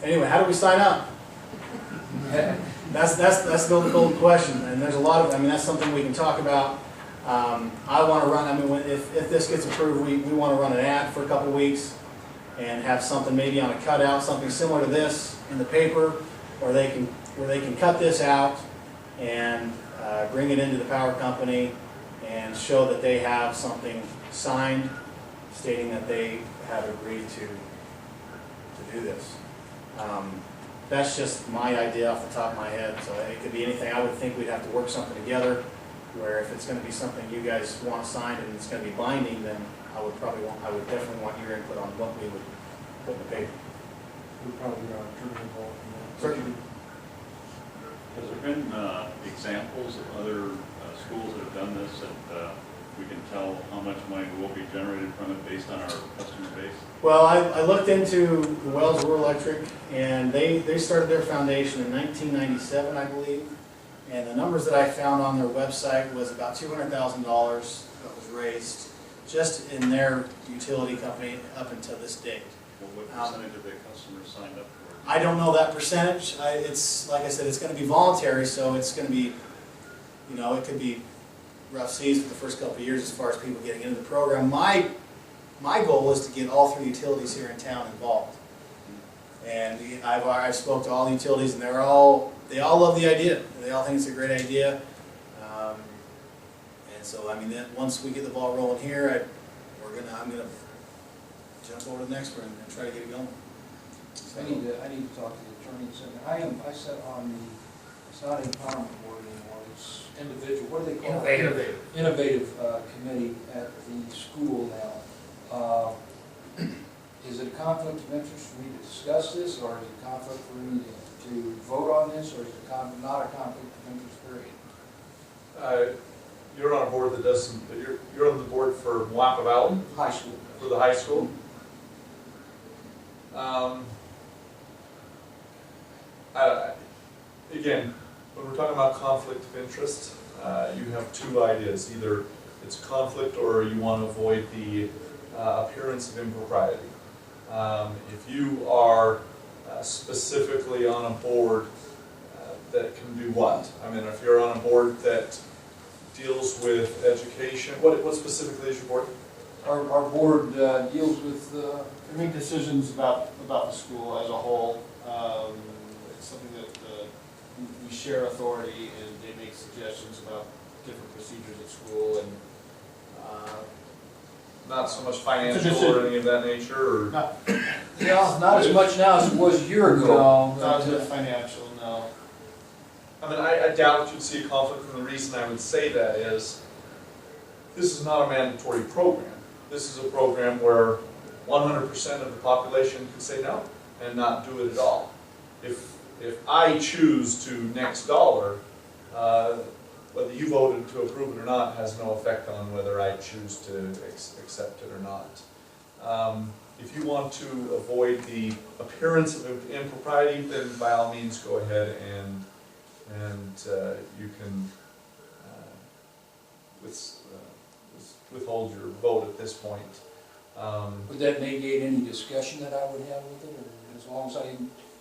Anyway, how do we sign up? That's the old question, and there's a lot of, I mean, that's something we can talk about. I want to run, I mean, if this gets approved, we want to run an ad for a couple weeks and have something maybe on a cutout, something similar to this in the paper, where they can cut this out and bring it into the power company and show that they have something signed stating that they have agreed to do this. That's just my idea off the top of my head, so it could be anything. I would think we'd have to work something together where if it's going to be something you guys want signed and it's going to be binding, then I would definitely want your input on what we would put in the paper. We'd probably be involved in that. Certainly. Has there been examples of other schools that have done this that we can tell how much money will be generated from it based on our customer base? Well, I looked into the Wells Rural Electric, and they started their foundation in 1997, I believe. And the numbers that I found on their website was about $200,000 that was raised just in their utility company up until this date. Well, what percentage of their customers signed up for it? I don't know that percentage. It's like I said, it's going to be voluntary, so it's going to be, you know, it could be rough seas for the first couple of years as far as people getting into the program. My goal is to get all three utilities here in town involved. And I've spoke to all the utilities, and they all love the idea. They all think it's a great idea. And so, I mean, then once we get the ball rolling here, I'm gonna jump over to the next one and try to get it going. So, I need to talk to the attorney. I sit on the, it's not empowerment board anymore, it's individual, what do they call it? Innovative committee at the school now. Is it a conflict of interest for me to discuss this, or is it a conflict for me to vote on this, or is it not a conflict of interest, period? You're on a board that does some, you're on the board for Moapa Valley? High school. For the high school? Again, when we're talking about conflict of interest, you have two ideas. Either it's a conflict or you want to avoid the appearance of impropriety. If you are specifically on a board that can do what? I mean, if you're on a board that deals with education, what specifically is your board? Our board deals with We make decisions about the school as a whole. It's something that we share authority, and they make suggestions about different procedures at school, and Not so much financial or any of that nature, or? not not as much now as it was a year ago. no, not as much financial, no. I mean, I doubt you'd see a conflict, and the reason I would say that is, this is not a mandatory program. This is a program where 100% of the population can say no and not do it at all. If I choose to next dollar, whether you voted to approve it or not has no effect on whether I choose to accept it or not. If you want to avoid the appearance of impropriety, then by all means go ahead and you can withhold your vote at this point. Would that negate any discussion that I would have with it, or as long as I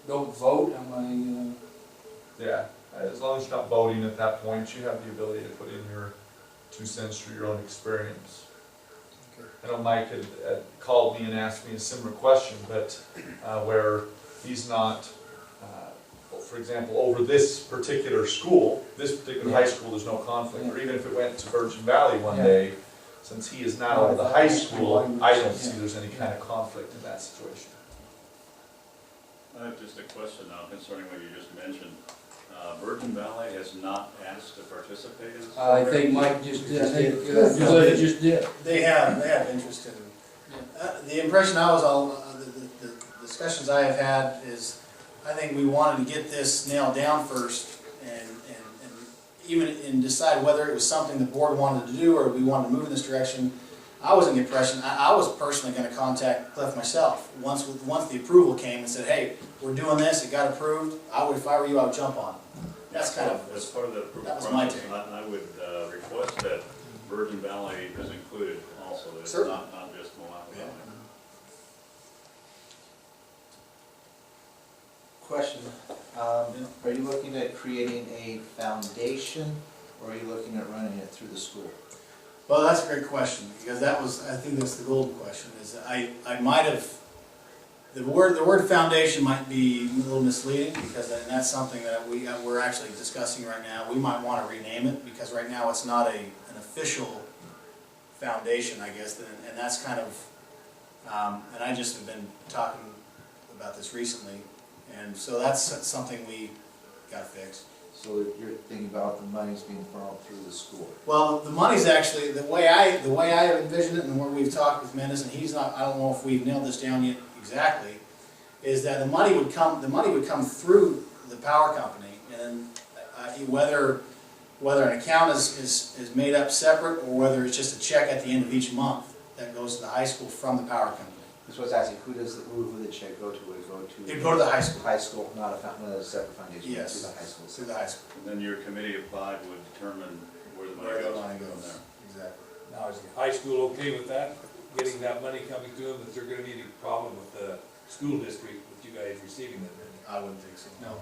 don't vote, am I? Yeah, as long as you're not voting at that point, you have the ability to put in your 2 cents through your own experience. Okay. I know Mike had called me and asked me a similar question, but where he's not, for example, over this particular school, this particular high school, there's no conflict, or even if it went to Virgin Valley one day, since he is now over the high school, I don't see there's any kind of conflict in that situation. I have just a question now concerning what you just mentioned. Virgin Valley has not asked to participate in this I program? think Mike just did. I think just did. They have interest in the impression I was the discussions I have had is I think we wanted to get this nailed down first and even decide whether it was something the board wanted to do or we wanted to move in this direction. I was in the impression, I was personally going to contact Cliff myself once the approval came and said, hey, we're doing this, it got approved. If I were you, I would jump on it. That's kind of, as part of the approval that was my process, take. I would request that Virgin Valley is included also. That it's Certainly. not just Moapa Valley. Question, are you looking at creating a foundation, or are you looking at running it through the school? Well, that's a great question, because that was, I think that's the golden question, is I might have, the word foundation might be a little misleading, because and that's something that we're actually discussing right now. We might want to rename it, because right now it's not an official foundation, I guess, and that's kind of, and I just have been talking about this recently, and so that's something we got to fix. So you're thinking about the money's being funneled through the school? Well, the money's actually, the way I envision it, and where we've talked with Mendes, and he's not, I don't know if we've nailed this down yet exactly, is that the money would come through the power company, and whether an account is made up separate, or whether it's just a check at the end of each month that goes to the high school from the power company. This was asking, who the check go to? Would it go to? It'd go to the high school. High school, not a separate foundation? Yes. To the high school. Through the high school. And then your committee applied would determine where the money Where the goes money from goes. there. Exactly. Now, is the high school okay with that, getting that money coming to them? Is there gonna be any problem with the school district, with you guys receiving it? I wouldn't think so. No.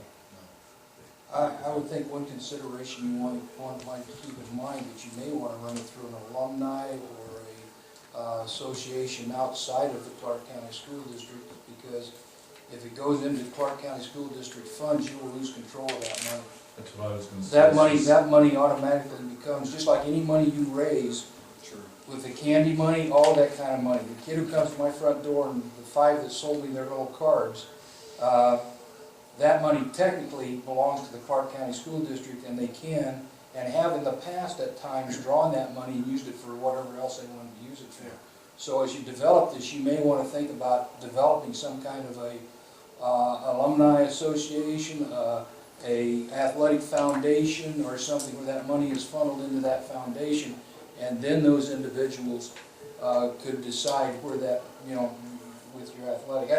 I would think one consideration you want to keep in mind, that you may want to run it through an alumni or a association outside of the Clark County School District, because if it goes into Clark County School District funds, you will lose control of that money. That's what I was going to say. That money automatically becomes, just like any money you raise, Sure. with the candy money, all that kind of money. The kid who comes to my front door, and the 5 that sold me their little cards, that money technically belongs to the Clark County School District, and they can, and have in the past at times drawn that money and used it for whatever else they wanted to use it for. So as you develop this, you may want to think about developing some kind of a alumni association, a athletic foundation, or something where that money is funneled into that foundation, and then those individuals could decide where that, with your athletic.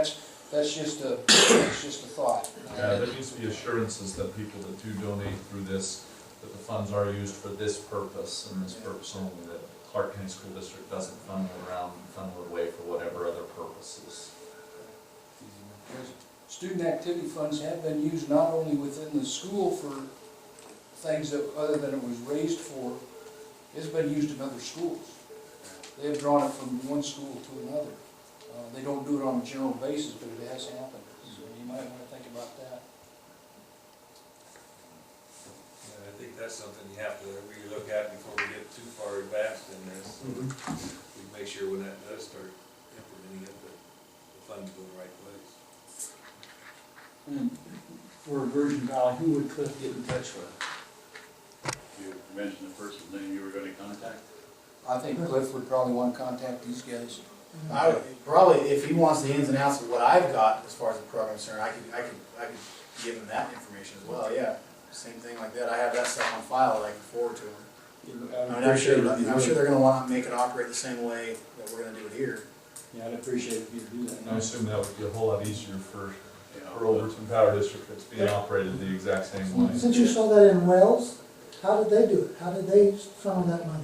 That's just a thought. Yeah, there needs to be assurances that people that do donate through this, that the funds are used for this purpose and this purpose only, that Clark County School District doesn't funnel it around and funnel it away for whatever other purposes. Student activity funds have been used not only within the school for things that, other than it was raised for, it's been used in other schools. They have drawn it from one school to another. They don't do it on a general basis, but it has happened. So you might want to think about that. And I think that's something you have to really look at before we get too far advanced in this. We make sure when that does start implementing it, that the funds go in the right place. For Virgin Valley, who would Cliff get in touch with? You mentioned the person's name you were going to contact? I think Cliff would probably want to contact these guys. I would probably, if he wants the ins and outs of what I've got as far as the program is concerned, I could give him that information as well. Yeah, same thing like that. I have that stuff on file that I can forward to him. I'm sure they're going to want to make it operate the same way that we're going to do it here. Yeah, I'd appreciate it if you'd do that. And I assume that would be a whole lot easier for Overton Power District that's being operated the exact same way. Since you saw that in Wales, how did they do it? How did they funnel that money?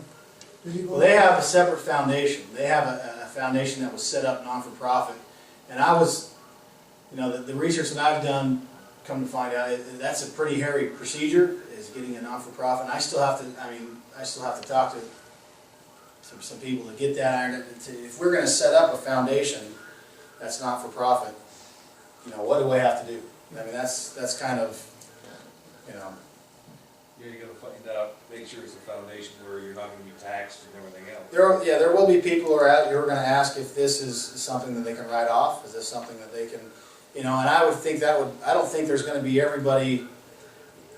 Did you go? Well, they have a separate foundation. They have a foundation that was set up non-for-profit. And I was, the research that I've done, come to find out, that's a pretty hairy procedure, is getting a non-for-profit. And I still have to talk to some people to get that ironed. If we're going to set up a foundation that's not-for-profit, what do we have to do? I mean, that's kind of, You're gonna find out, make sure it's a foundation where you're not gonna be taxed and everything else. there will be people who are going to ask if this is something that they can write off. Is this something that they can, and I would think I don't think there's going to be everybody,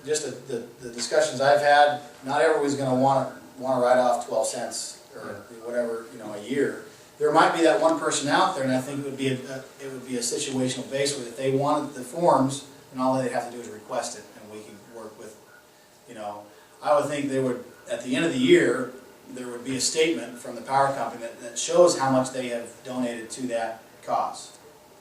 just the discussions I've had, not everybody's going to want to write off 12 cents or whatever, a year. There might be that one person out there, and I think it would be a situational base where if they wanted the forms, and all they'd have to do is request it, and we can work with, I would think they would, at the end of the year, there would be a statement from the power company that shows how much they have donated to that cause.